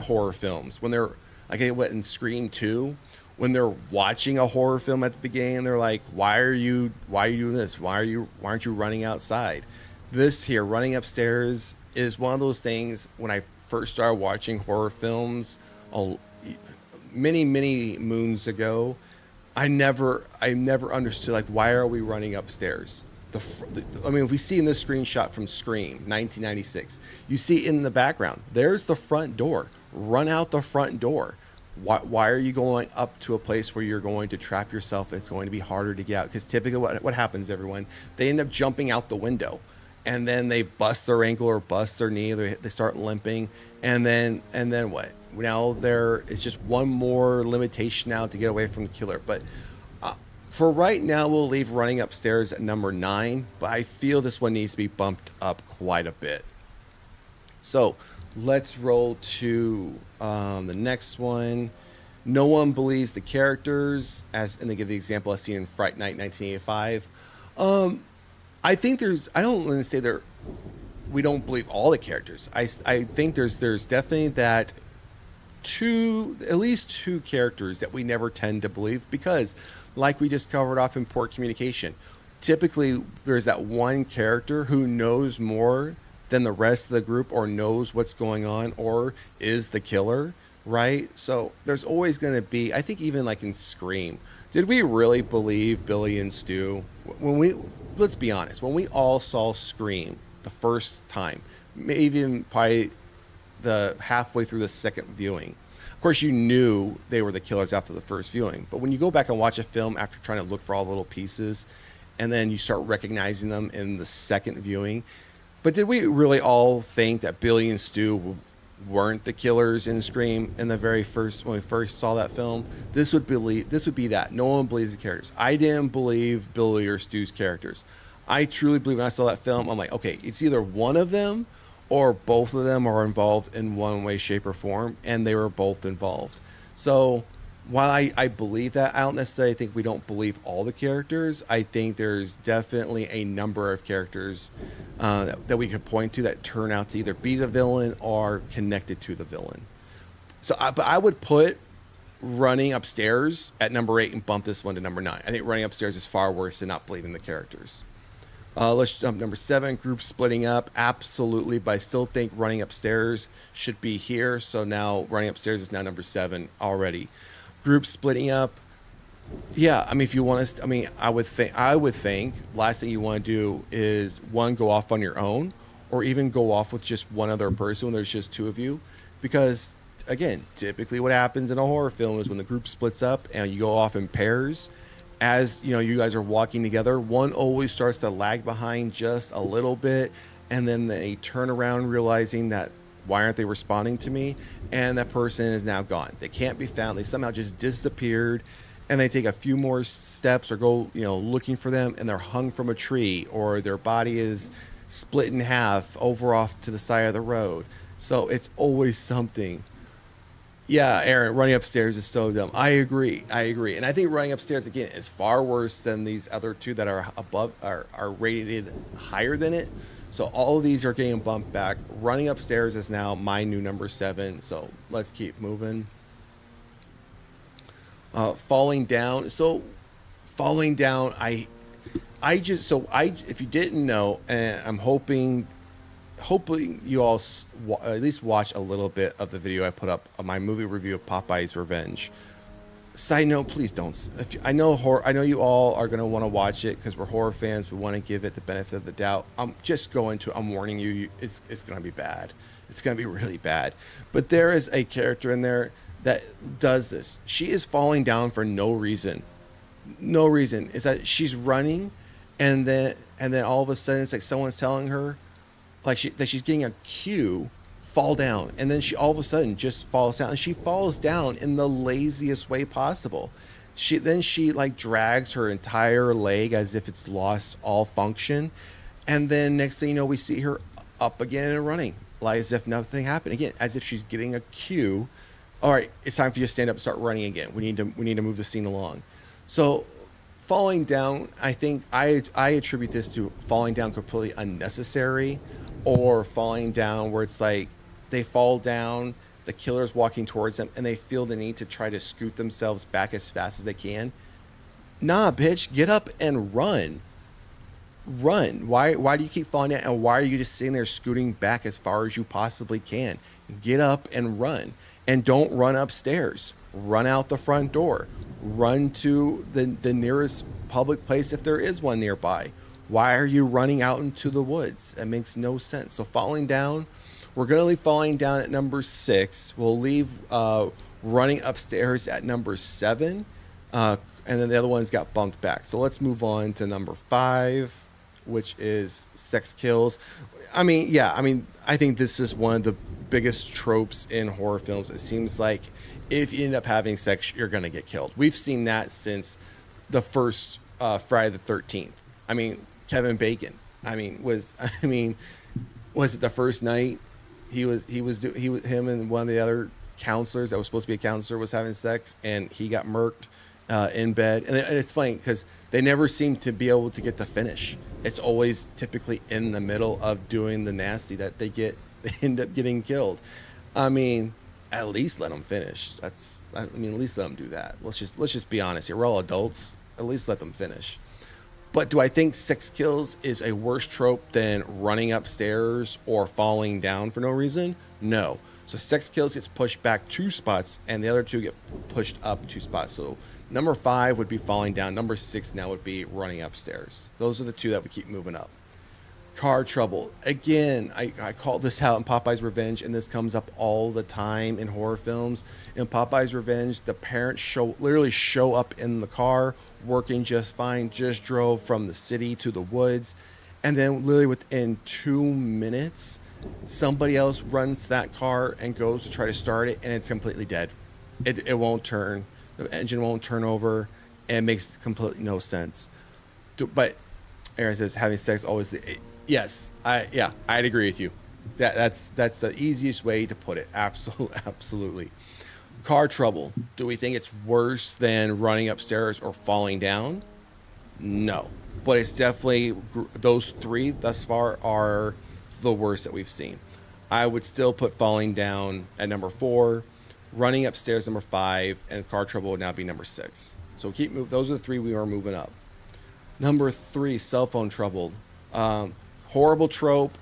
horror films, when they're in Scream 2, when they're watching a horror film at the beginning, they're like, why are you doing this? Why aren't you running outside? This here, running upstairs, is one of those things. When I first started watching horror films many moons ago, I never understood, like, why are we running upstairs? I mean, if we see in this screenshot from Scream 1996, you see in the background, there's the front door. Run out the front door. Why are you going up to a place where you're going to trap yourself? It's going to be harder to get out. Because typically what happens, everyone, they end up jumping out the window, and then they bust their ankle or bust their knee. They start limping, and then what? Now it's just one more limitation now to get away from the killer. But for right now, we'll leave running upstairs at number 9, but I feel this one needs to be bumped up quite a bit. So let's roll to the next one. No one believes the characters, and they give the example I've seen in Fright Night 1985. I think I don't want to say we don't believe all the characters. I think there's definitely at least two characters that we never tend to believe, because like we just covered off in poor communication, typically there's that one character who knows more than the rest of the group, or knows what's going on, or is the killer, right? So there's always going to be, I think, even like in Scream, did we really believe Billy and Stu when we, let's be honest, when we all saw Scream the first time, maybe even probably the halfway through the second viewing, of course you knew they were the killers after the first viewing, but when you go back and watch a film after trying to look for all the little pieces, and then you start recognizing them in the second viewing, but did we really all think that Billy and Stu weren't the killers in Scream in the very first, when we first saw that film? This would be that. No one believes the characters. I didn't believe Billy or Stu's characters. I truly believe when I saw that film, I'm like, okay, it's either one of them or both of them are involved in one way, shape, or form, and they were both involved. So while I believe that, I don't necessarily think we don't believe all the characters. I think there's definitely a number of characters that we could point to that turn out to either be the villain or connected to the villain. So, but I would put Running Upstairs at number 8 and bump this one to number 9. I think Running Upstairs is far worse than not believing the characters. Let's jump number 7, group splitting up. Absolutely, but I still think Running Upstairs should be here. So now Running Upstairs is now number 7 already. Group splitting up. Yeah, I mean, if you want to, I mean, I would think last thing you want to do is, one, go off on your own, or even go off with just one other person when there's just two of you, because again, typically what happens in a horror film is when the group splits up and you go off in pairs, as you know, you guys are walking together, one always starts to lag behind just a little bit, and then they turn around realizing that, why aren't they responding to me? And that person is now gone. They can't be found. They somehow just disappeared, and they take a few more steps or go, looking for them, and they're hung from a tree, or their body is split in half over off to the side of the road. So it's always something. Yeah, Aaron, Running Upstairs is so dumb. I agree. And I think Running Upstairs, again, is far worse than these other two that are above, are rated higher than it. So all of these are getting bumped back. Running Upstairs is now my new number 7. So let's keep moving. Falling Down. So Falling Down, if you didn't know, and I'm hoping you all at least watch a little bit of the video I put up of my movie review of Popeye's Revenge. Side note, please don't. I know you all are going to want to watch it because we're horror fans. We want to give it the benefit of the doubt. I'm warning you, it's going to be bad. It's going to be really bad. But there is a character in there that does this. She is falling down for no reason. No reason. Is that she's running, and then all of a sudden it's like someone's telling her that she's getting a cue, fall down, and then she all of a sudden just falls down, and she falls down in the laziest way possible. She drags her entire leg as if it's lost all function, and then next thing you know, we see her up again and running like as if nothing happened again, as if she's getting a cue. All right, it's time for you to stand up and start running again. We need to move the scene along. So Falling Down, I think I attribute this to falling down completely unnecessary, or falling down where it's like they fall down, the killer's walking towards them, and they feel the need to try to scoot themselves back as fast as they can. Nah, bitch, get up and run. Why do you keep falling down, and why are you just sitting there scooting back as far as you possibly can? Get up and run. And don't run upstairs. Run out the front door. Run to the nearest public place if there is one nearby. Why are you running out into the woods? That makes no sense. So Falling Down, we're going to leave Falling Down at number 6. We'll leave Running Upstairs at number 7. And then the other ones got bumped back. So let's move on to number 5, which is Sex Kills. I think this is one of the biggest tropes in horror films. It seems like if you end up having sex, you're going to get killed. We've seen that since the first Friday the 13th. I mean, Kevin Bacon. Was it the first night him and one of the other counselors that was supposed to be a counselor was having sex, and he got murked in bed. And it's funny because they never seem to be able to get the finish. It's always typically in the middle of doing the nasty that they end up getting killed. I mean, at least let them finish. At least let them do that. Let's just be honest here. We're all adults. At least let them finish. But do I think sex kills is a worse trope than running upstairs or falling down for no reason? No. So sex kills gets pushed back 2 spots, and the other 2 get pushed up 2 spots. So number 5 would be falling down. Number 6 now would be running upstairs. Those are the 2 that we keep moving up. Car trouble. Again, I call this out in Popeye's Revenge, and this comes up all the time in horror films. In Popeye's Revenge, the parents literally show up in the car, working just fine, just drove from the city to the woods, and then literally within 2 minutes, somebody else runs that car and goes to try to start it, and it's completely dead. It won't turn. The engine won't turn over, and it makes completely no sense. But Aaron says having sex always... Yes, I'd agree with you. That's the easiest way to put it. Absolutely. Car trouble. Do we think it's worse than running upstairs or falling down? No, but it's definitely those 3 thus far are the worst that we've seen. I would still put falling down at number 4, running upstairs number 5, and car trouble would now be number 6. So keep move. Those are the 3 we are moving up. Number 3, cell phone trouble. Horrible trope.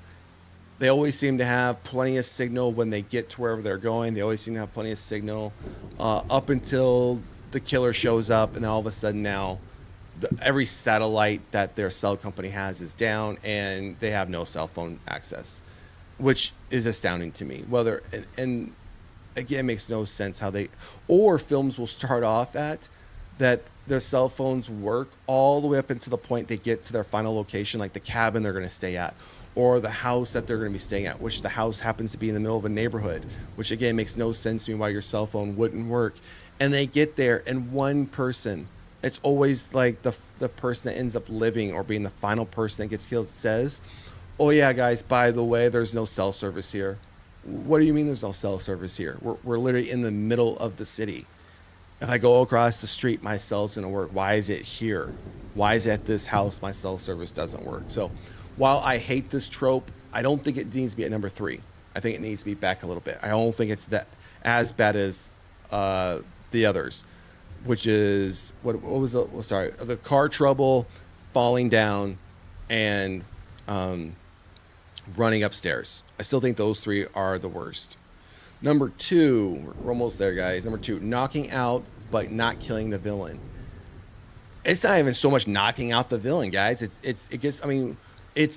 They always seem to have plenty of signal when they get to wherever they're going. They always seem to have plenty of signal up until the killer shows up, and all of a sudden now every satellite that their cell company has is down, and they have no cell phone access, which is astounding to me. Whether and again, it makes no sense how they or films will start off at that their cell phones work all the way up until the point they get to their final location, like the cabin they're going to stay at, or the house that they're going to be staying at, which the house happens to be in the middle of a neighborhood, which again makes no sense to me why your cell phone wouldn't work. And they get there, and one person, it's always like the person that ends up living or being the final person that gets killed, says, "Oh yeah, guys, by the way, there's no cell service here." What do you mean there's no cell service here? We're literally in the middle of the city. If I go across the street, my cell's going to work. Why is it here? Why is it at this house my cell service doesn't work? So while I hate this trope, I don't think it needs to be at number 3. I think it needs to be back a little bit. I don't think it's that as bad as the others, which is, what was the car trouble, falling down, and running upstairs. I still think those 3 are the worst. Number 2, we're almost there, guys. Number 2, knocking out but not killing the villain. It's not even so much knocking out the villain, guys. It's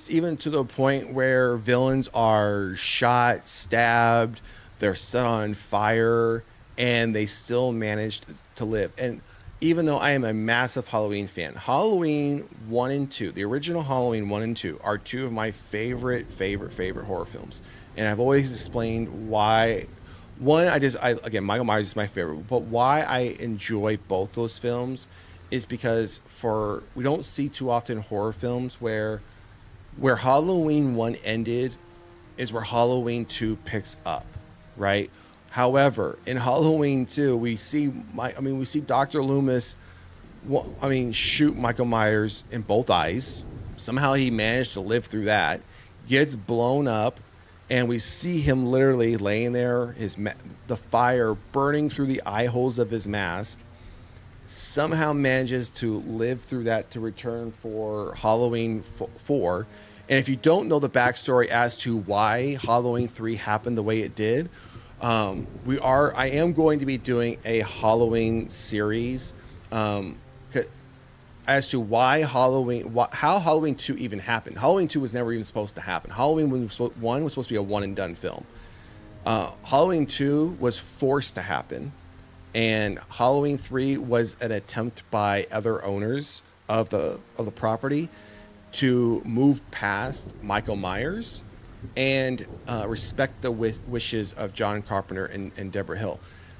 even to the point where villains are shot, stabbed, they're set on fire, and they still manage to live. And even though I am a massive Halloween fan, Halloween 1 and 2, the original Halloween 1 and 2, are 2 of my favorite horror films. And I've always explained why. One, again, Michael Myers is my favorite, but why I enjoy both those films is because we don't see too often horror films where Halloween 1 ended is where Halloween 2 picks up, right? However, in Halloween 2, we see Dr. Loomis, shoot Michael Myers in both eyes. Somehow he managed to live through that, gets blown up, and we see him literally laying there, the fire burning through the eye holes of his mask. Somehow manages to live through that to return for Halloween 4. And if you don't know the backstory as to why Halloween 3 happened the way it did, I am going to be doing a Halloween series as to how Halloween 2 even happened. Halloween 2 was never even supposed to happen. Halloween 1 was supposed to be a one and done film. Halloween 2 was forced to happen, and Halloween 3 was an attempt by other owners of the property to move past Michael Myers and respect the wishes of John Carpenter and Deborah Hill.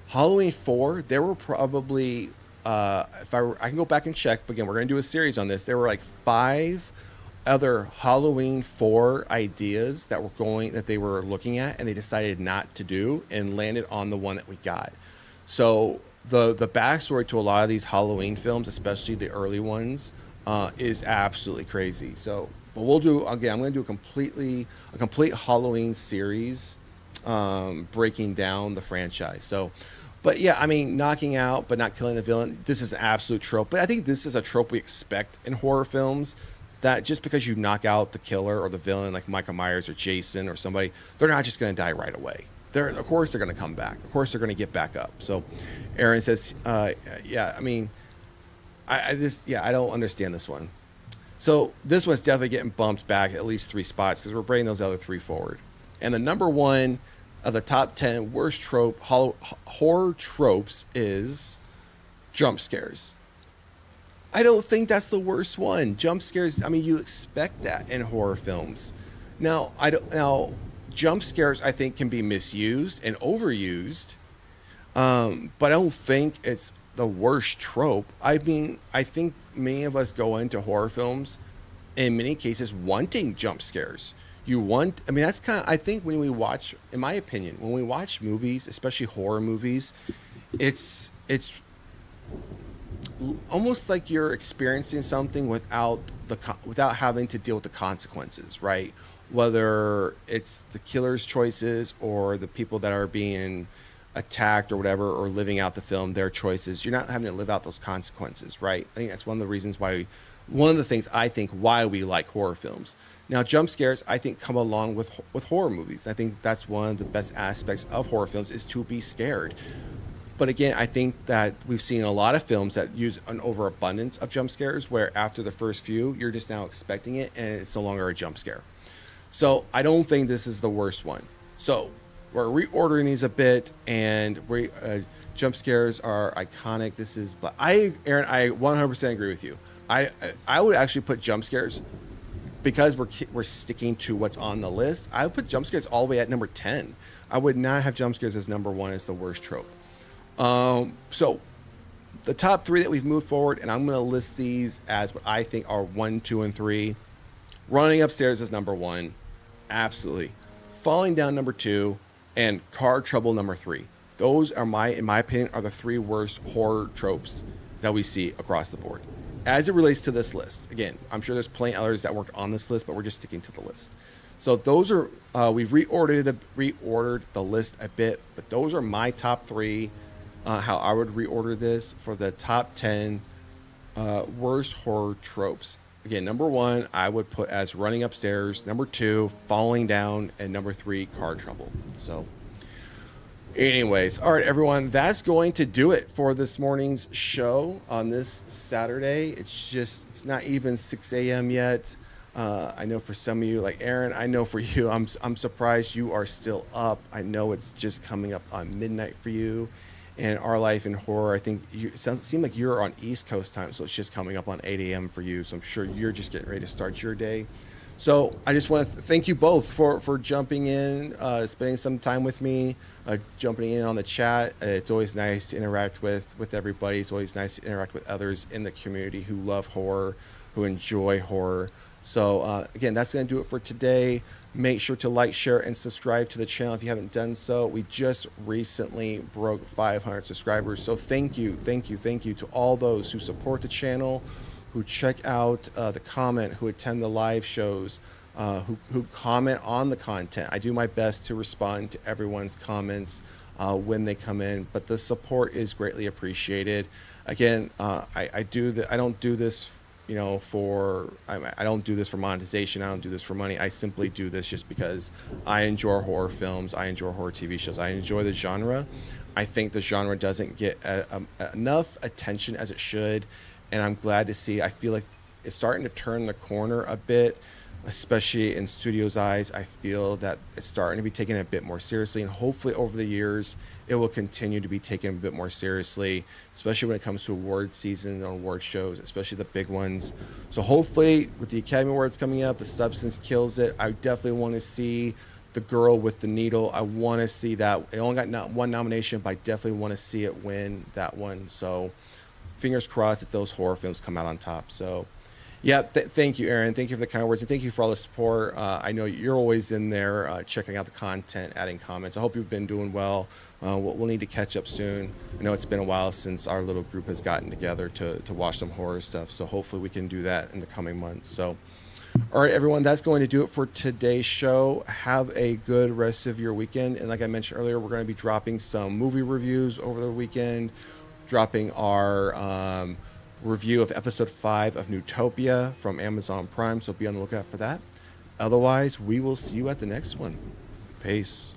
Halloween 4, there were probably I can go back and check, but again, we're going to do a series on this. There were like 5 other Halloween 4 ideas that they were looking at, and they decided not to do and landed on the one that we got. So the backstory to a lot of these Halloween films, especially the early ones, is absolutely crazy. So, but we'll do, again, I'm going to do a complete Halloween series breaking down the franchise. So But yeah, I mean, knocking out but not killing the villain, this is an absolute trope. But I think this is a trope we expect in horror films, that just because you knock out the killer or the villain, like Michael Myers or Jason or somebody, they're not just going to die right away. Of course, they're going to come back. Of course, they're going to get back up. So Aaron says, yeah, I mean, I don't understand this one. So this one's definitely getting bumped back at least 3 spots because we're bringing those other 3 forward. And the number 1 of the top 10 worst horror tropes is jump scares. I don't think that's the worst one. Jump scares, I mean, you expect that in horror films. Now, jump scares, I think, can be misused and overused, but I don't think it's the worst trope. I mean, I think many of us go into horror films in many cases wanting jump scares. That's kind of, I think when we watch, in my opinion, when we watch movies, especially horror movies, it's almost like you're experiencing something without having to deal with the consequences, right? Whether it's the killer's choices or the people that are being attacked or whatever, or living out the film, their choices, you're not having to live out those consequences, right? I think that's one of the things I think why we like horror films. Now, jump scares, I think, come along with horror movies. I think that's one of the best aspects of horror films, is to be scared. But again, I think that we've seen a lot of films that use an overabundance of jump scares, where after the first few, you're just now expecting it and it's no longer a jump scare. So I don't think this is the worst one. So we're reordering these a bit, and jump scares are iconic. Aaron, I 100% agree with you. I would actually put jump scares, because we're sticking to what's on the list. I would put jump scares all the way at number 10. I would not have jump scares as number 1 as the worst trope. So the top 3 that we've moved forward, and I'm going to list these as what I think are 1, 2, and 3. Running upstairs is number 1. Absolutely. Falling down, number 2, and car trouble, number 3. Those are in my opinion, are the 3 worst horror tropes that we see across the board. As it relates to this list, again, I'm sure there's plenty others that weren't on this list, but we're just sticking to the list. So those are, we've reordered the list a bit, but those are my top 3, how I would reorder this for the top 10 worst horror tropes. Again, number 1, I would put as running upstairs. Number 2, falling down. And number 3, car trouble. So anyways, all right, everyone, that's going to do it for this morning's show on this Saturday. It's not even 6 a.m. yet. I know for some of you, like Aaron, I know for you, I'm surprised you are still up. I know it's just coming up on midnight for you. And Our Life in Horror, I think it seems like you're on East Coast time, so it's just coming up on 8 a.m. for you. So I'm sure you're just getting ready to start your day. So I just want to thank you both for jumping in, spending some time with me, jumping in on the chat. It's always nice to interact with everybody. It's always nice to interact with others in the community who love horror, who enjoy horror. So again, that's going to do it for today. Make sure to like, share, and subscribe to the channel if you haven't done so. We just recently broke 500 subscribers. So thank you to all those who support the channel, who check out the comment, who attend the live shows, who comment on the content. I do my best to respond to everyone's comments when they come in, but the support is greatly appreciated. Again, I don't do this, I don't do this for monetization. I don't do this for money. I simply do this just because I enjoy horror films. I enjoy horror TV shows. I enjoy the genre. I think the genre doesn't get enough attention as it should. And I'm glad to see, I feel like it's starting to turn the corner a bit, especially in studios' eyes. I feel that it's starting to be taken a bit more seriously, and hopefully over the years, it will continue to be taken a bit more seriously, especially when it comes to award season and award shows, especially the big ones. So hopefully with the Academy Awards coming up, The Substance kills it. I definitely want to see The Girl with the Needle. I want to see that. It only got one nomination, but I definitely want to see it win that one. So fingers crossed that those horror films come out on top. So yeah, thank you, Aaron. Thank you for the kind words, and thank you for all the support. I know you're always in there checking out the content, adding comments. I hope you've been doing well. We'll need to catch up soon. I know it's been a while since our little group has gotten together to watch some horror stuff, so hopefully we can do that in the coming months. So All right, everyone, that's going to do it for today's show. Have a good rest of your weekend. And like I mentioned earlier, we're going to be dropping some movie reviews over the weekend, dropping our review of episode 5 of Newtopia from Amazon Prime. So be on the lookout for that. Otherwise, we will see you at the next one. Peace.